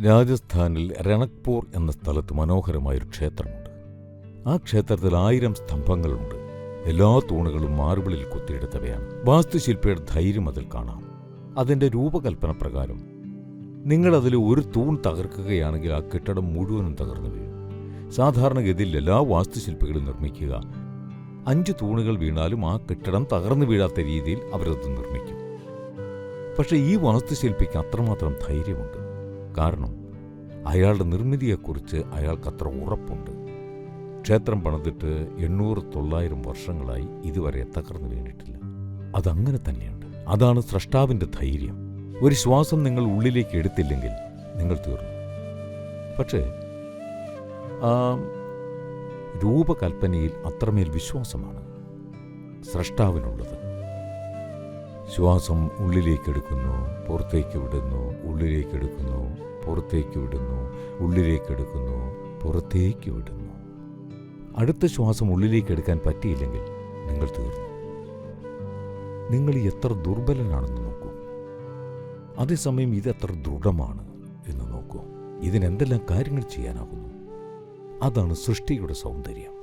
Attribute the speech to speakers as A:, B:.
A: രാജസ്ഥാനിൽ രണക്പൂർ എന്ന സ്ഥലത്ത് മനോഹരമായൊരു ക്ഷേത്രമുണ്ട്. ആ ക്ഷേത്രത്തിൽ 1000 സ്തംഭങ്ങളുണ്ട്. എല്ലാ തൂണുകളും മാർബിളിൽ കൊത്തിയെടുത്തവയാണ്. വാസ്തുശില്പിയുടെ ധൈര്യം അതിൽ കാണാം. അതിൻ്റെ രൂപകൽപ്പന പ്രകാരം നിങ്ങളതിൽ ഒരു തൂൺ തകർക്കുകയാണെങ്കിൽ ആ കെട്ടിടം മുഴുവനും തകർന്നു വീഴും. സാധാരണഗതിയിൽ എല്ലാ വാസ്തുശില്പികളും നിർമ്മിക്കുക 5 തൂണുകൾ വീണാലും ആ കെട്ടിടം തകർന്നു വീഴാത്ത രീതിയിൽ അവരത് നിർമ്മിക്കും. പക്ഷേ ഈ വാസ്തുശില്പിക്ക് അത്രമാത്രം ധൈര്യമുണ്ട്. കാരണം അയാളുടെ നിർമ്മിതിയെക്കുറിച്ച് അയാൾക്കത്ര ഉറപ്പുണ്ട്. ക്ഷേത്രം പണിതിട്ട് 800-900 വർഷങ്ങളായി ഇതുവരെ തകർന്നു വീണിട്ടില്ല. അതങ്ങനെ തന്നെയുണ്ട്. അതാണ് സ്രഷ്ടാവിൻ്റെ ധൈര്യം. ഒരു ശ്വാസം നിങ്ങൾ ഉള്ളിലേക്ക് എടുത്തില്ലെങ്കിൽ നിങ്ങൾ തീർന്നു. പക്ഷേ ആ രൂപകൽപ്പനയിൽ അത്രമേൽ വിശ്വാസമാണ് സ്രഷ്ടാവിനുള്ളത്. ശ്വാസം ഉള്ളിലേക്കെടുക്കുന്നു, പുറത്തേക്ക് വിടുന്നു, ഉള്ളിലേക്കെടുക്കുന്നു, പുറത്തേക്ക് വിടുന്നു, ഉള്ളിലേക്കെടുക്കുന്നു, പുറത്തേക്ക് വിടുന്നു. അടുത്ത ശ്വാസം ഉള്ളിലേക്കെടുക്കാൻ പറ്റിയില്ലെങ്കിൽ നിങ്ങൾ തീർന്നു. നിങ്ങൾ എത്ര ദുർബലനാണെന്ന് നോക്കൂ. അതേസമയം ഇതെത്ര ദൃഢമാണ് എന്ന് നോക്കൂ. ഇതിനെന്തെല്ലാം കാര്യങ്ങൾ ചെയ്യാനാകുന്നു. അതാണ് സൃഷ്ടിയുടെ സൗന്ദര്യം.